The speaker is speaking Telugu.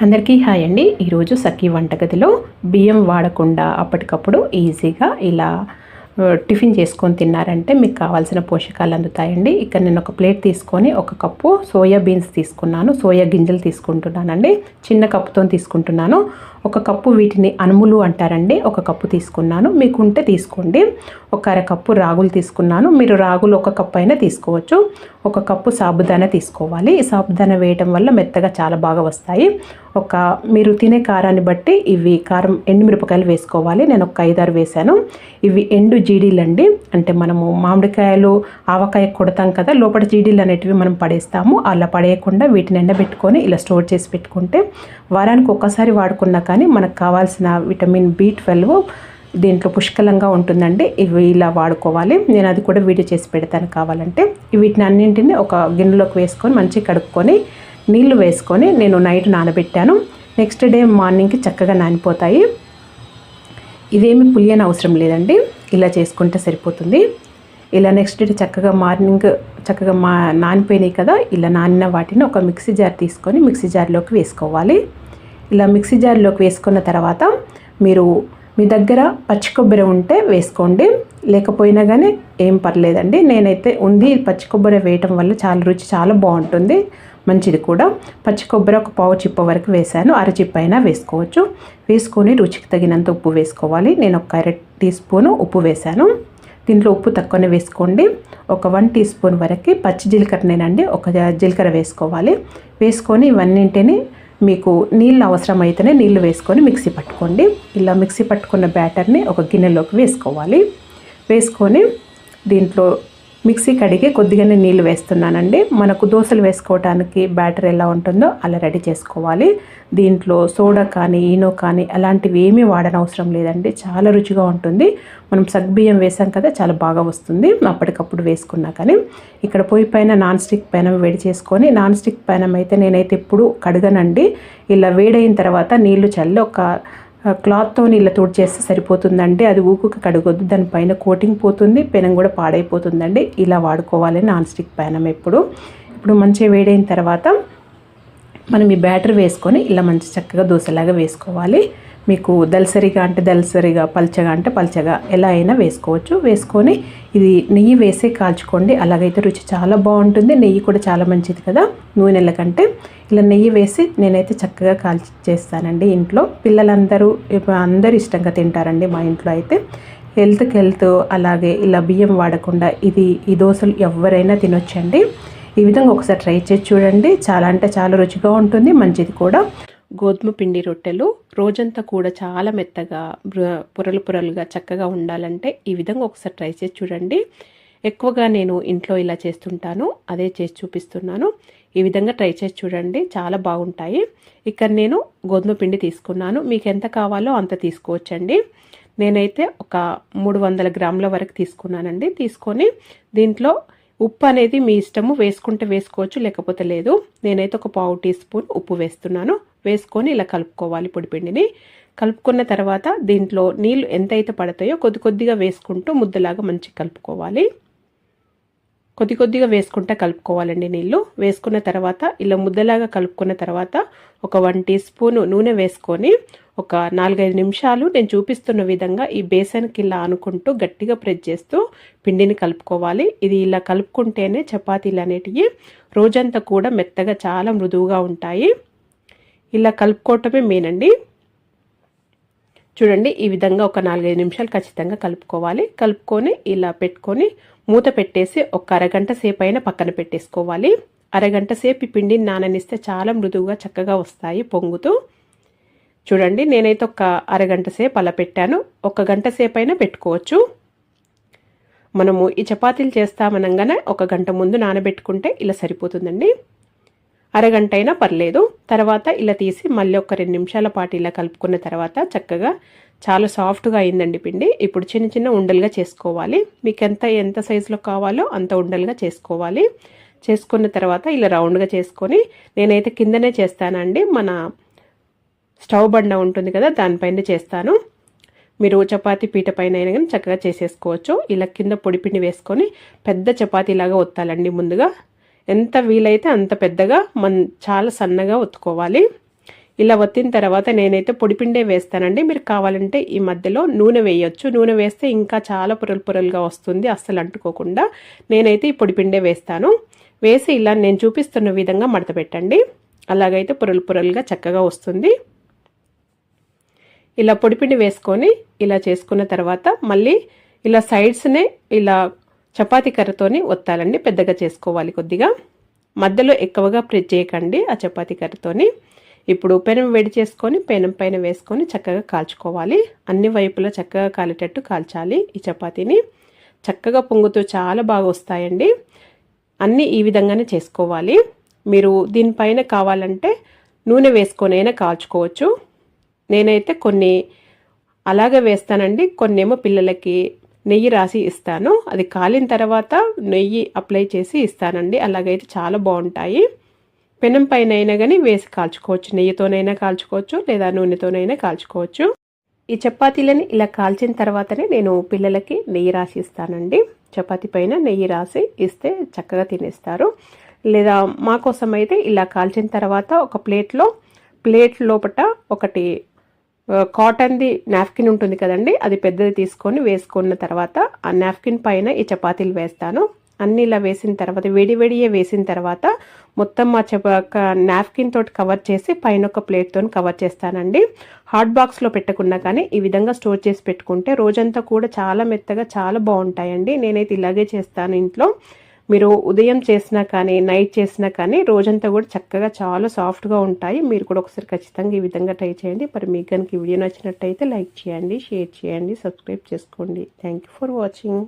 అందరికీ హాయ్ అండి. ఈరోజు సఖీ వంటగదిలో బియ్యం వాడకుండా అప్పటికప్పుడు ఈజీగా ఇలా టిఫిన్ చేసుకొని తిన్నారంటే మీకు కావాల్సిన పోషకాలు అందుతాయండి. ఇక్కడ నేను ఒక ప్లేట్ తీసుకొని ఒక కప్పు సోయా బీన్స్ తీసుకున్నాను. సోయా గింజలు తీసుకుంటున్నానండి. చిన్న కప్పుతో తీసుకుంటున్నాను. ఒక కప్పు వీటిని అనుములు అంటారండి. ఒక కప్పు తీసుకున్నాను. మీకు ఉంటే తీసుకోండి. ఒక అరకప్పు రాగులు తీసుకున్నాను. మీరు రాగులు ఒక కప్పు అయినా తీసుకోవచ్చు. ఒక కప్పు సాబుదానా తీసుకోవాలి. ఈ సాబుదానా వేయటం వల్ల మెత్తగా చాలా బాగా వస్తాయి. మీరు తినే కారాన్ని బట్టి ఇవి కారం ఎండుమిరపకాయలు వేసుకోవాలి. నేను ఒక 5-6 వేసాను. ఇవి ఎండు జీడీలు అండి. అంటే మనము మామిడికాయలు ఆవకాయ కొడతాం కదా, లోపల జీడీలు అనేటివి మనం పడేస్తాము. అలా పడేయకుండా వీటిని ఎండబెట్టుకొని ఇలా స్టోర్ చేసి పెట్టుకుంటే వారానికి ఒక్కసారి వాడుకున్నా కానీ మనకు కావాల్సిన విటమిన్ B12 దీంట్లో పుష్కలంగా ఉంటుందండి. ఇవి ఇలా వాడుకోవాలి. నేను అది కూడా వీడియో చేసి పెడతాను కావాలంటే. వీటిని అన్నింటినీ ఒక గిన్నెలోకి వేసుకొని మంచిగా కడుక్కొని నీళ్లు వేసుకొని నేను నైట్ నానబెట్టాను. నెక్స్ట్ డే మార్నింగ్కి చక్కగా నానిపోతాయి. ఇదేమి పులియని అవసరం లేదండి. ఇలా చేసుకుంటే సరిపోతుంది. ఇలా నెక్స్ట్ డే చక్కగా మార్నింగ్ చక్కగా నానిపోయినాయి కదా, ఇలా నానిన వాటిని ఒక మిక్సీ జార్ తీసుకొని మిక్సీ జార్లోకి వేసుకోవాలి. ఇలా మిక్సీ జార్లోకి వేసుకున్న తర్వాత మీరు మీ దగ్గర పచ్చి కొబ్బరి ఉంటే వేసుకోండి, లేకపోయినా కానీ ఏం పర్లేదండి. నేనైతే ఉంది. పచ్చి కొబ్బరి వేయటం వల్ల రుచి చాలా బాగుంటుంది, మంచిది కూడా. పచ్చి కొబ్బరి ఒక పావు చిప్ప వరకు వేసాను. అరచిప్ప అయినా వేసుకోవచ్చు. వేసుకొని రుచికి తగినంత ఉప్పు వేసుకోవాలి. నేను ఒక 1/2 టీ స్పూను ఉప్పు వేసాను. దీంట్లో ఉప్పు తక్కువనే వేసుకోండి. ఒక 1 టీ స్పూన్ వరకు పచ్చి జీలకర్రనేనండి, ఒక జీలకర్ర వేసుకోవాలి. వేసుకొని ఇవన్నింటినీ మీకు నీళ్ళు అవసరమైతేనే నీళ్ళు వేసుకొని మిక్సీ పట్టుకోండి. ఇలా మిక్సీ పట్టుకున్న బ్యాటర్ని ఒక గిన్నెలోకి వేసుకోవాలి. వేసుకొని దీంట్లో మిక్సీ కడిగి కొద్దిగానే నీళ్ళు వేస్తున్నానండి. మనకు దోశలు వేసుకోవడానికి బ్యాటర్ ఎలా ఉంటుందో అలా రెడీ చేసుకోవాలి. దీంట్లో సోడా కానీ ఈనో కానీ అలాంటివి ఏమీ వాడనవసరం లేదండి. చాలా రుచిగా ఉంటుంది. మనం సగ్గుబియ్యం వేసాం కదా, చాలా బాగా వస్తుంది అప్పటికప్పుడు వేసుకున్నా కానీ. ఇక్కడ పొయ్యి పైన నాన్ స్టిక్ పెనం వేడి చేసుకొని, నాన్ స్టిక్ పెనం అయితే నేనైతే ఎప్పుడు కడగనండి. ఇలా వేడైన తర్వాత నీళ్లు చల్లి ఒక క్లాత్తో ఇలా తుడిచేస్తే సరిపోతుందండి. అది ఊకుకి కడగొద్దు, దానిపైన కోటింగ్ పోతుంది, పెనం కూడా పాడైపోతుందండి. ఇలా వాడుకోవాలి నాన్ స్టిక్ పెనం ఇప్పుడు మంచిగా వేడైన తర్వాత మనం ఈ బ్యాటర్ వేసుకొని ఇలా మంచి చక్కగా దోశలాగా వేసుకోవాలి. మీకు దలసరిగా అంటే దలసరిగా, పల్చగా అంటే పల్చగా ఎలా అయినా వేసుకోవచ్చు. వేసుకొని ఇది నెయ్యి వేసి కాల్చుకోండి. అలాగైతే రుచి చాలా బాగుంటుంది. నెయ్యి కూడా చాలా మంచిది కదా నూనెల కంటే. ఇలా నెయ్యి వేసి నేనైతే చక్కగా కాల్చి చేస్తానండి. ఇంట్లో పిల్లలందరూ అందరూ ఇష్టంగా తింటారండి మా ఇంట్లో అయితే. హెల్త్ అలాగే ఇలా బియ్యం వాడకుండా ఈ దోశలు ఎవరైనా తినొచ్చండి. ఈ విధంగా ఒకసారి ట్రై చేసి చూడండి. చాలా అంటే చాలా రుచిగా ఉంటుంది, మంచిది కూడా. గోధుమ పిండి రొట్టెలు రోజంతా కూడా చాలా మెత్తగా పొరలుగా చక్కగా ఉండాలంటే ఈ విధంగా ఒకసారి ట్రై చేసి చూడండి. ఎక్కువగా నేను ఇంట్లో ఇలా చేస్తుంటాను, అదే చేసి చూపిస్తున్నాను. ఈ విధంగా ట్రై చేసి చూడండి, చాలా బాగుంటాయి. ఇక్కడ నేను గోధుమ పిండి తీసుకున్నాను. మీకు ఎంత కావాలో అంత తీసుకోవచ్చండి. నేనైతే ఒక 300 గ్రాముల వరకు తీసుకున్నానండి. తీసుకొని దీంట్లో ఉప్పు అనేది మీ ఇష్టము, వేసుకుంటే వేసుకోవచ్చు, లేకపోతే లేదు. నేనైతే ఒక పావు టీ స్పూన్ ఉప్పు వేస్తున్నాను. వేసుకొని ఇలా కలుపుకోవాలి. పొడిపిండిని కలుపుకున్న తర్వాత దీంట్లో నీళ్ళు ఎంతైతే పడతాయో కొద్దిగా వేసుకుంటూ ముద్దలాగా మంచిగా కలుపుకోవాలి. కొద్దిగా వేసుకుంటా కలుపుకోవాలండి నీళ్ళు. వేసుకున్న తర్వాత ఇలా ముద్దలాగా కలుపుకున్న తర్వాత ఒక 1 టీ స్పూన్ నూనె వేసుకొని ఒక 4-5 నిమిషాలు నేను చూపిస్తున్న విధంగా ఈ బేసన్కి ఇలా అనుకుంటూ గట్టిగా ప్రెస్ చేస్తూ పిండిని కలుపుకోవాలి. ఇది ఇలా కలుపుకుంటేనే చపాతీలు అనేటివి రోజంతా కూడా మెత్తగా చాలా మృదువుగా ఉంటాయి. ఇలా కలుపుకోవటమే మెయిన్ అండి. చూడండి, ఈ విధంగా ఒక 4-5 నిమిషాలు ఖచ్చితంగా కలుపుకోవాలి. కలుపుకొని ఇలా పెట్టుకొని మూత పెట్టేసి ఒక అరగంట సేపు అయినా పక్కన పెట్టేసుకోవాలి. అరగంట సేపు ఈ పిండిని నాననిస్తే చాలా మృదువుగా చక్కగా వస్తాయి పొంగుతూ. చూడండి, నేనైతే ఒక అరగంట సేపు అలా పెట్టాను. 1 గంట సేపు అయినా పెట్టుకోవచ్చు. మనము ఈ చపాతీలు చేస్తామనగానే 1 గంట ముందు నానబెట్టుకుంటే ఇలా సరిపోతుందండి. అరగంట అయినా పర్లేదు. తర్వాత ఇలా తీసి మళ్ళీ ఒక 2 నిమిషాల పాటు ఇలా కలుపుకున్న తర్వాత చక్కగా చాలా సాఫ్ట్గా అయిందండి పిండి. ఇప్పుడు చిన్న ఉండలుగా చేసుకోవాలి. మీకు ఎంత సైజులో కావాలో అంత ఉండలుగా చేసుకోవాలి. చేసుకున్న తర్వాత ఇలా రౌండ్గా చేసుకొని, నేనైతే కిందనే చేస్తానండి. మన స్టవ్ బండ ఉంటుంది కదా, దానిపైన చేస్తాను. మీరు చపాతీ పీట పైన అయినా కానీ చక్కగా చేసేసుకోవచ్చు. ఇలా కింద పొడిపిండి వేసుకొని పెద్ద చపాతీలాగా ఒత్తాలండి. ముందుగా ఎంత వీలైతే అంత పెద్దగా చాలా సన్నగా ఒత్తుకోవాలి. ఇలా ఒత్తిన తర్వాత నేనైతే పొడిపిండే వేస్తానండి. మీరు కావాలంటే ఈ మధ్యలో నూనె వేయొచ్చు. నూనె వేస్తే ఇంకా చాలా పొరలుగా వస్తుంది, అస్సలు అంటుకోకుండా. నేనైతే ఈ పొడిపిండే వేస్తాను. వేసి ఇలా నేను చూపిస్తున్న విధంగా మడత పెట్టండి. అలాగైతే పొరలుగా చక్కగా వస్తుంది. ఇలా పొడిపిండి వేసుకొని ఇలా చేసుకున్న తర్వాత మళ్ళీ ఇలా సైడ్స్నే ఇలా చపాతీ కర్రతోని ఒత్తాలండి. పెద్దగా చేసుకోవాలి కొద్దిగా. మధ్యలో ఎక్కువగా ప్రెస్ చేయకండి ఆ చపాతీ కర్రతోని. ఇప్పుడు పెనం వేడి చేసుకొని పెనం పైన వేసుకొని చక్కగా కాల్చుకోవాలి. అన్ని వైపులా చక్కగా కాలేటట్టు కాల్చాలి. ఈ చపాతీని చక్కగా పొంగుతూ చాలా బాగా వస్తాయండి. అన్నీ ఈ విధంగానే చేసుకోవాలి. మీరు దీనిపైన కావాలంటే నూనె వేసుకొని అయినా కాల్చుకోవచ్చు. నేనైతే కొన్ని అలాగే వేస్తానండి. కొన్ని ఏమో పిల్లలకి నెయ్యి రాసి ఇస్తాను. అది కాలిన తర్వాత నెయ్యి అప్లై చేసి ఇస్తానండి. అలాగైతే చాలా బాగుంటాయి. పెనం పైన అయినా కానీ వేసి కాల్చుకోవచ్చు. నెయ్యితోనైనా కాల్చుకోవచ్చు, లేదా నూనెతోనైనా కాల్చుకోవచ్చు. ఈ చపాతీలని ఇలా కాల్చిన తర్వాతనే నేను పిల్లలకి నెయ్యి రాసి ఇస్తానండి. చపాతీ పైన నెయ్యి రాసి ఇస్తే చక్కగా తినేస్తారు. లేదా మా కోసం అయితే ఇలా కాల్చిన తర్వాత ఒక ప్లేట్ లోపట ఒకటి కాటన్ది నాప్కిన్ ఉంటుంది కదండి, అది పెద్దది తీసుకొని వేసుకున్న తర్వాత ఆ నాప్కిన్ పైన ఈ చపాతీలు వేస్తాను. అన్నీ ఇలా వేసిన తర్వాత వేడియే వేసిన తర్వాత మొత్తం మా నాప్కిన్ తోటి కవర్ చేసి పైన ఒక ప్లేట్తో కవర్ చేస్తానండి. హాట్ బాక్స్లో పెట్టకుండా కానీ ఈ విధంగా స్టోర్ చేసి పెట్టుకుంటే రోజంతా కూడా చాలా మెత్తగా చాలా బాగుంటాయండి. నేనైతే ఇలాగే చేస్తాను ఇంట్లో. మీరు ఉదయం చేసినా కానీ నైట్ చేసినా కానీ రోజంతా కూడా చక్కగా చాలా సాఫ్ట్గా ఉంటాయి. మీరు కూడా ఒకసారి ఖచ్చితంగా ఈ విధంగా ట్రై చేయండి. మరి మీకు కనుక ఈ వీడియో నచ్చినట్టయితే లైక్ చేయండి, షేర్ చేయండి, సబ్స్క్రైబ్ చేసుకోండి. Thank you for watching.